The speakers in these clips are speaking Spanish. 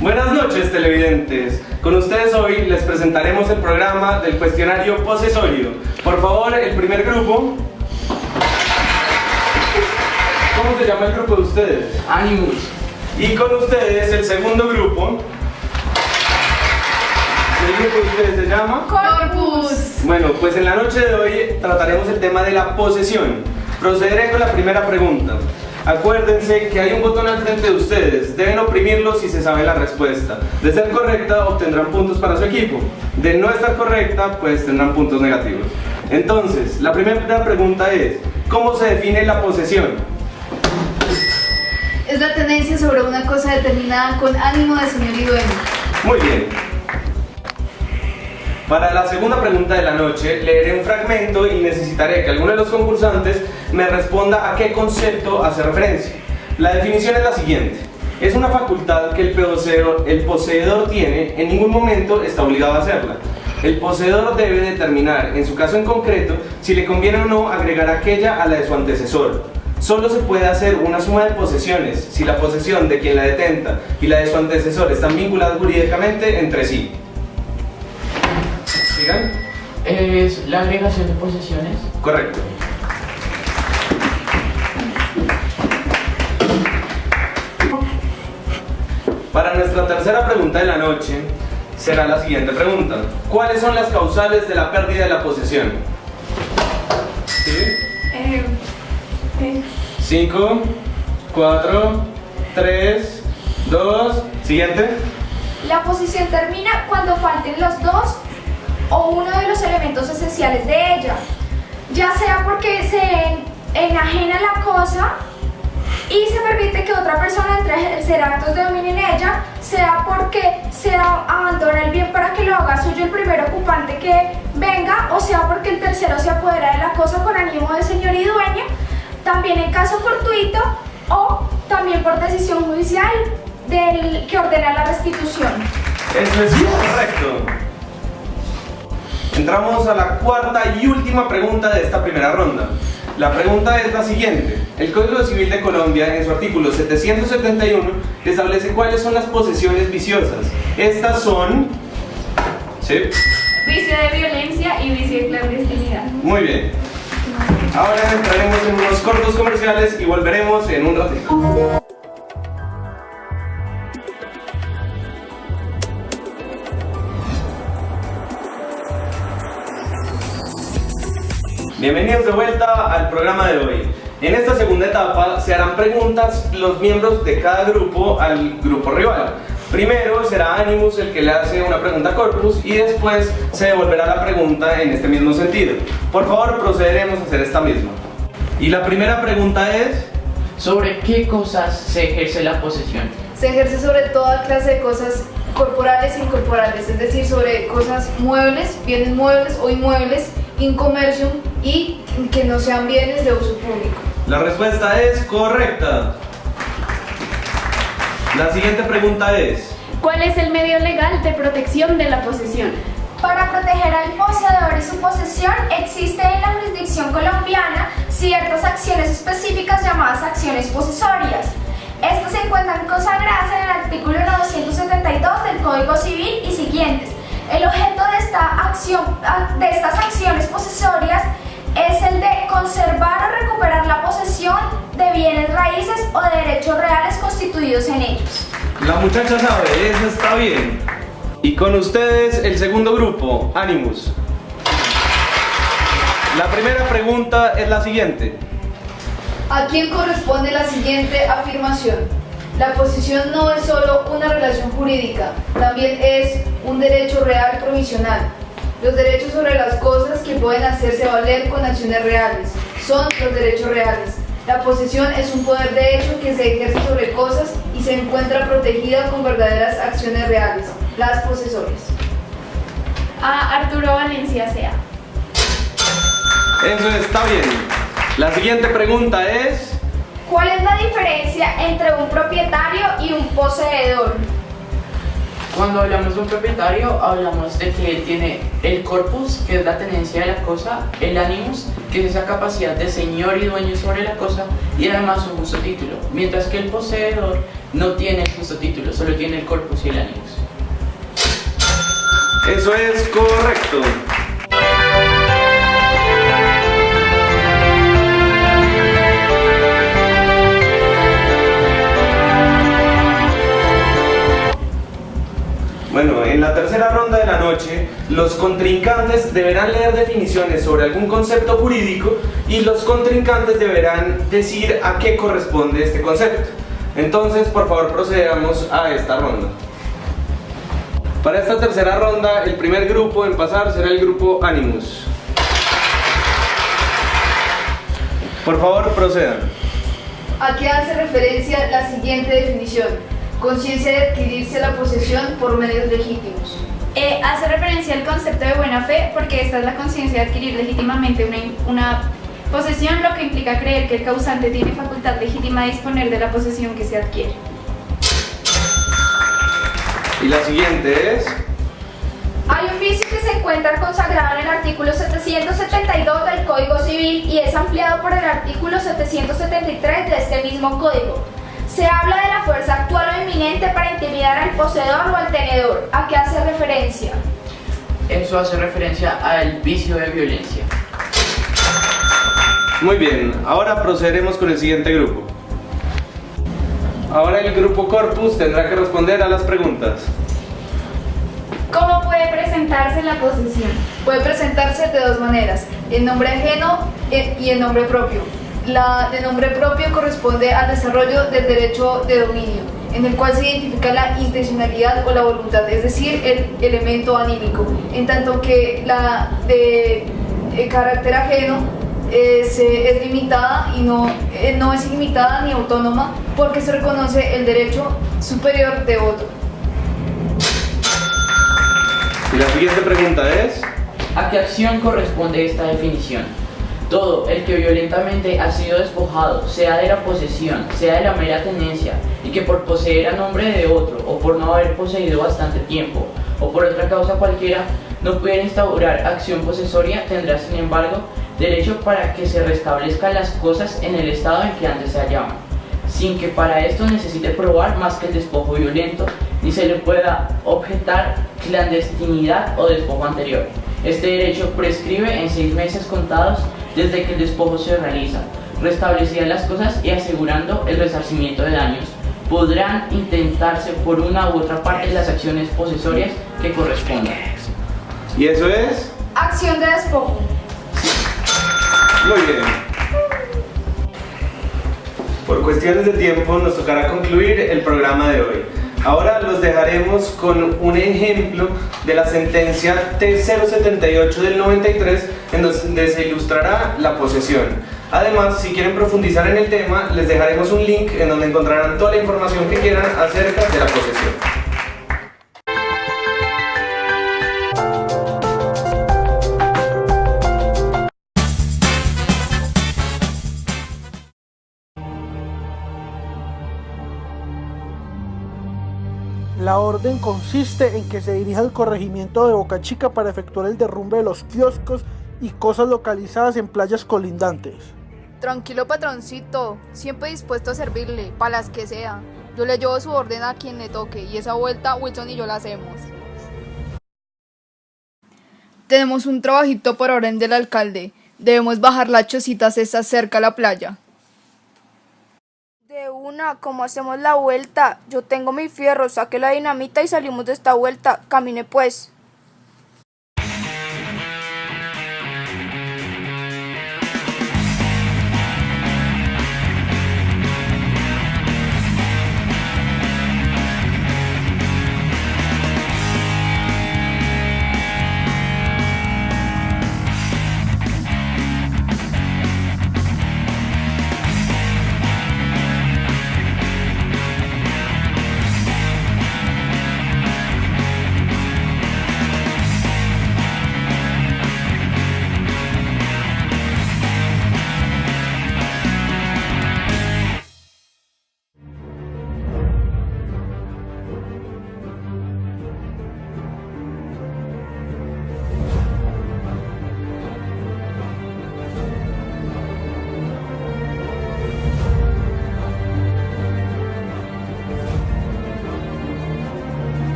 Buenas noches, televidentes. Con ustedes hoy les presentaremos el programa del cuestionario posesorio. Por favor, el primer grupo. ¿Cómo se llama el grupo de ustedes? Animus. Y con ustedes el segundo grupo. ¿El grupo de ustedes se llama? Corpus. Bueno, pues en la noche de hoy trataremos el tema de la posesión. Procederé con la primera pregunta. Acuérdense que hay un botón al frente de ustedes. Deben oprimirlo si se sabe la respuesta. De ser correcta, obtendrán puntos para su equipo. De no estar correcta, pues tendrán puntos negativos. Entonces, la primera pregunta es: ¿cómo se define la posesión? Es la tenencia sobre una cosa determinada con ánimo de señor y dueño. Muy bien. Para la segunda pregunta de la noche, leeré un fragmento y necesitaré que alguno de los concursantes me responda a qué concepto hace referencia. La definición es la siguiente: es una facultad que el poseedor tiene, en ningún momento está obligado a hacerla. El poseedor debe determinar, en su caso en concreto, si le conviene o no agregar aquella a la de su antecesor. Solo se puede hacer una suma de posesiones si la posesión de quien la detenta y la de su antecesor están vinculadas jurídicamente entre sí. ¿Sigan? Es la agregación de posesiones. Correcto. Para nuestra tercera pregunta de la noche será la siguiente pregunta: ¿cuáles son las causales de la pérdida de la posesión? ¿Sí? 5, 4, 3, 2, siguiente. La posesión termina cuando falten los dos o uno de los elementos esenciales de ella, ya sea porque se enajena la cosa y se permite que otra persona entre a ejercer actos de dominio en ella, sea porque se abandona el bien para que lo haga suyo el primer ocupante que venga, o sea porque el tercero se apodera de la cosa con ánimo de señor y dueño, también en caso fortuito o también por decisión judicial del que ordena la restitución. Eso es correcto. Entramos a la cuarta y última pregunta de esta primera ronda. La pregunta es la siguiente: el Código Civil de Colombia, en su artículo 771, establece cuáles son las posesiones viciosas. Estas son... ¿sí? Vicio de violencia y vicio de clandestinidad. Muy bien. Ahora entraremos en unos cortos comerciales y volveremos en un ratito. Bienvenidos de vuelta al programa de hoy. En esta segunda etapa se harán preguntas los miembros de cada grupo al grupo rival. Primero será Animus el que le hace una pregunta a Corpus y después se devolverá la pregunta en este mismo sentido. Por favor, procederemos a hacer esta misma. Y la primera pregunta es: ¿sobre qué cosas se ejerce la posesión? Se ejerce sobre toda clase de cosas corporales e incorporales, es decir, sobre cosas muebles, bienes muebles o inmuebles, in commercium, y que no sean bienes de uso público. La respuesta es correcta. La siguiente pregunta es: ¿cuál es el medio legal de protección de la posesión? Para proteger al poseedor y su posesión existe en la jurisdicción colombiana ciertas acciones específicas llamadas acciones posesorias. Estas se encuentran consagradas en el artículo 972 del Código Civil y siguientes. El objeto de estas acciones posesorias es el de conservar o recuperar la posesión de bienes raíces o de derechos reales constituidos en ellos. La muchacha sabe, eso está bien. Y con ustedes el segundo grupo, Animus. La primera pregunta es la siguiente: ¿a quién corresponde la siguiente afirmación? La posesión no es solo una relación jurídica, también es un derecho real provisional. Los derechos sobre las cosas que pueden hacerse valer con acciones reales son los derechos reales. La posesión es un poder de hecho que se ejerce sobre cosas y se encuentra protegida con verdaderas acciones reales, las posesorias. A Arturo Valencia Sea. Eso está bien. La siguiente pregunta es: ¿cuál es la diferencia entre un propietario y un poseedor? Cuando hablamos de un propietario, hablamos de que él tiene el corpus, que es la tenencia de la cosa, el animus, que es esa capacidad de señor y dueño sobre la cosa, y además un justo título, mientras que el poseedor no tiene el justo título, solo tiene el corpus y el animus. Eso es correcto. Bueno, en la tercera ronda de la noche, los contrincantes deberán leer definiciones sobre algún concepto jurídico y los contrincantes deberán decir a qué corresponde este concepto. Entonces, por favor, procedamos a esta ronda. Para esta tercera ronda, el primer grupo en pasar será el grupo Animus. Por favor, procedan. ¿A qué hace referencia la siguiente definición? Conciencia de adquirirse la posesión por medios legítimos. Hace referencia al concepto de buena fe porque esta es la conciencia de adquirir legítimamente una posesión, lo que implica creer que el causante tiene facultad legítima de disponer de la posesión que se adquiere. Y la siguiente es... Hay un vicio que se encuentra consagrado en el artículo 772 del Código Civil y es ampliado por el artículo 773 de este mismo código. Se habla de la fuerza actual o inminente para intimidar al poseedor o al tenedor. ¿A qué hace referencia? Eso hace referencia al vicio de violencia. Muy bien, ahora procederemos con el siguiente grupo. Ahora el grupo Corpus tendrá que responder a las preguntas. ¿Cómo puede presentarse la posesión? Puede presentarse de dos maneras, en nombre ajeno y en nombre propio. La de nombre propio corresponde al desarrollo del derecho de dominio, en el cual se identifica la intencionalidad o la voluntad, es decir, el elemento anímico, en tanto que la de carácter ajeno es limitada y no es ilimitada ni autónoma porque se reconoce el derecho superior de otro. Y la siguiente pregunta es... ¿A qué acción corresponde esta definición? Todo el que violentamente ha sido despojado, sea de la posesión, sea de la mera tenencia, y que por poseer a nombre de otro, o por no haber poseído bastante tiempo, o por otra causa cualquiera, no pudiera instaurar acción posesoria, tendrá sin embargo derecho para que se restablezcan las cosas en el estado en que antes se hallaban, sin que para esto necesite probar más que el despojo violento, ni se le pueda objetar clandestinidad o despojo anterior. Este derecho prescribe en 6 meses contados desde que el despojo se realiza, restablecidas las cosas y asegurando el resarcimiento de daños. Podrán intentarse por una u otra parte las acciones posesorias que correspondan. ¿Y eso es? Acción de despojo. Muy bien. Por cuestiones de tiempo nos tocará concluir el programa de hoy. Ahora los dejaremos con un ejemplo de la sentencia T078 del 93 en donde se ilustrará la posesión. Además, si quieren profundizar en el tema, les dejaremos un link en donde encontrarán toda la información que quieran acerca de la posesión. La orden consiste en que se dirija al corregimiento de Boca Chica para efectuar el derrumbe de los kioscos y cosas localizadas en playas colindantes. Tranquilo, patroncito, siempre dispuesto a servirle, para las que sea. Yo le llevo su orden a quien le toque y esa vuelta Wilson y yo la hacemos. Tenemos un trabajito por orden del alcalde. Debemos bajar las chocitas estas cerca a la playa. De una, como hacemos la vuelta, yo tengo mi fierro, saque la dinamita y salimos de esta vuelta. Camine pues.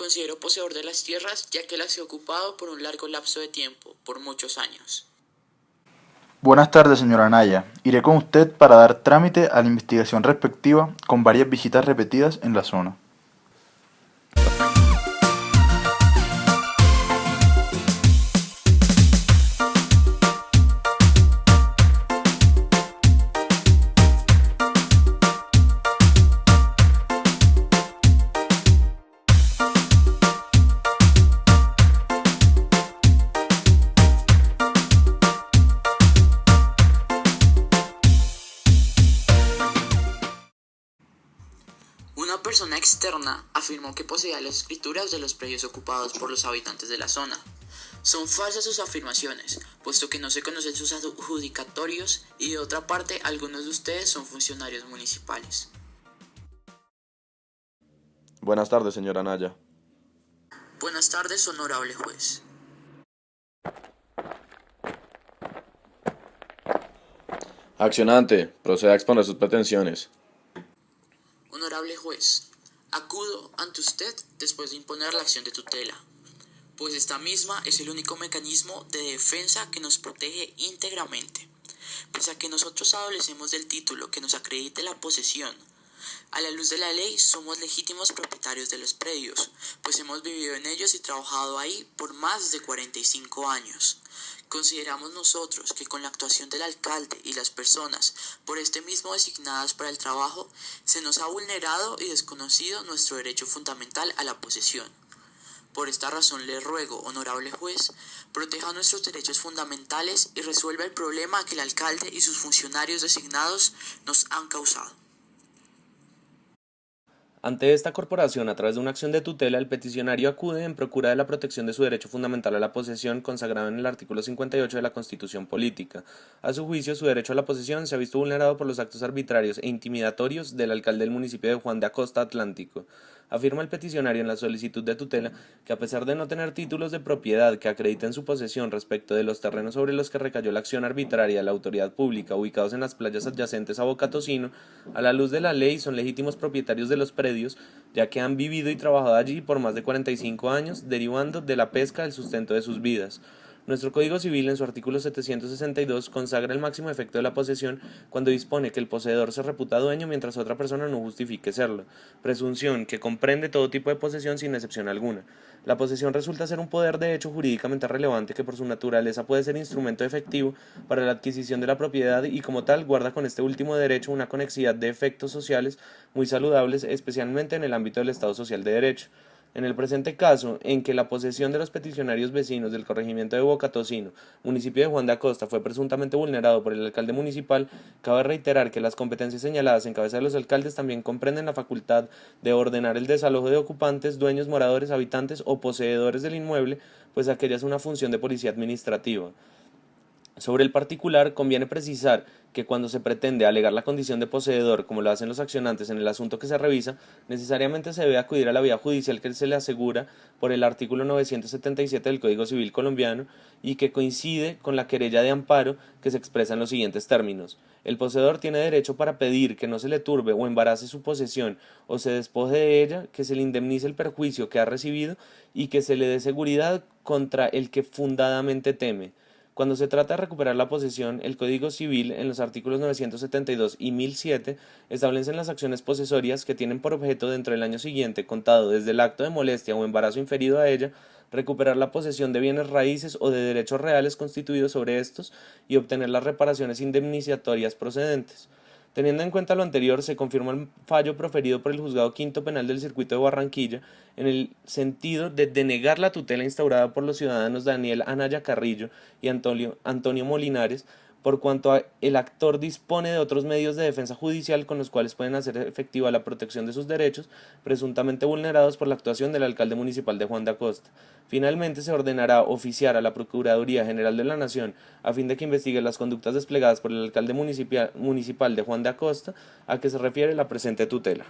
considero poseedor de las tierras ya que las he ocupado por un largo lapso de tiempo, por muchos años. Buenas tardes, señora Anaya. Iré con usted para dar trámite a la investigación respectiva con varias visitas repetidas en la zona. Una persona externa afirmó que poseía las escrituras de los predios ocupados por los habitantes de la zona. Son falsas sus afirmaciones, puesto que no se conocen sus adjudicatorios y de otra parte algunos de ustedes son funcionarios municipales. Buenas tardes, señora Anaya. Buenas tardes, honorable juez. Accionante, proceda a exponer sus pretensiones. Honorable juez, acudo ante usted después de imponer la acción de tutela, pues esta misma es el único mecanismo de defensa que nos protege íntegramente. Pese a que nosotros adolecemos del título que nos acredite la posesión, a la luz de la ley somos legítimos propietarios de los predios, pues hemos vivido en ellos y trabajado ahí por más de 45 años. Consideramos nosotros que con la actuación del alcalde y las personas por este mismo designadas para el trabajo, se nos ha vulnerado y desconocido nuestro derecho fundamental a la posesión. Por esta razón le ruego, honorable juez, proteja nuestros derechos fundamentales y resuelva el problema que el alcalde y sus funcionarios designados nos han causado. Ante esta corporación, a través de una acción de tutela, el peticionario acude en procura de la protección de su derecho fundamental a la posesión consagrado en el artículo 58 de la Constitución Política. A su juicio, su derecho a la posesión se ha visto vulnerado por los actos arbitrarios e intimidatorios del alcalde del municipio de Juan de Acosta Atlántico. Afirma el peticionario en la solicitud de tutela que a pesar de no tener títulos de propiedad que acrediten su posesión respecto de los terrenos sobre los que recayó la acción arbitraria de la autoridad pública ubicados en las playas adyacentes a Boca Tocino, a la luz de la ley son legítimos propietarios de los predios, ya que han vivido y trabajado allí por más de 45 años, derivando de la pesca el sustento de sus vidas. Nuestro Código Civil, en su artículo 762, consagra el máximo efecto de la posesión cuando dispone que el poseedor se reputa dueño mientras otra persona no justifique serlo, presunción que comprende todo tipo de posesión sin excepción alguna. La posesión resulta ser un poder de hecho jurídicamente relevante que por su naturaleza puede ser instrumento efectivo para la adquisición de la propiedad y como tal guarda con este último derecho una conexidad de efectos sociales muy saludables, especialmente en el ámbito del Estado social de derecho. En el presente caso, en que la posesión de los peticionarios vecinos del corregimiento de Boca Tocino, municipio de Juan de Acosta, fue presuntamente vulnerado por el alcalde municipal, cabe reiterar que las competencias señaladas en cabeza de los alcaldes también comprenden la facultad de ordenar el desalojo de ocupantes, dueños, moradores, habitantes o poseedores del inmueble, pues aquella es una función de policía administrativa. Sobre el particular, conviene precisar que cuando se pretende alegar la condición de poseedor, como lo hacen los accionantes en el asunto que se revisa, necesariamente se debe acudir a la vía judicial que se le asegura por el artículo 977 del Código Civil colombiano y que coincide con la querella de amparo que se expresa en los siguientes términos. El poseedor tiene derecho para pedir que no se le turbe o embarace su posesión o se despoje de ella, que se le indemnice el perjuicio que ha recibido y que se le dé seguridad contra el que fundadamente teme. Cuando se trata de recuperar la posesión, el Código Civil, en los artículos 972 y 1007, establecen las acciones posesorias que tienen por objeto dentro del año siguiente, contado desde el acto de molestia o embarazo inferido a ella, recuperar la posesión de bienes raíces o de derechos reales constituidos sobre estos y obtener las reparaciones indemnizatorias procedentes. Teniendo en cuenta lo anterior, se confirma el fallo proferido por el Juzgado Quinto Penal del Circuito de Barranquilla en el sentido de denegar la tutela instaurada por los ciudadanos Daniel Anaya Carrillo y Antonio Molinares, por cuanto el actor dispone de otros medios de defensa judicial con los cuales pueden hacer efectiva la protección de sus derechos, presuntamente vulnerados por la actuación del alcalde municipal de Juan de Acosta. Finalmente, se ordenará oficiar a la Procuraduría General de la Nación a fin de que investigue las conductas desplegadas por el alcalde municipal de Juan de Acosta, a que se refiere la presente tutela.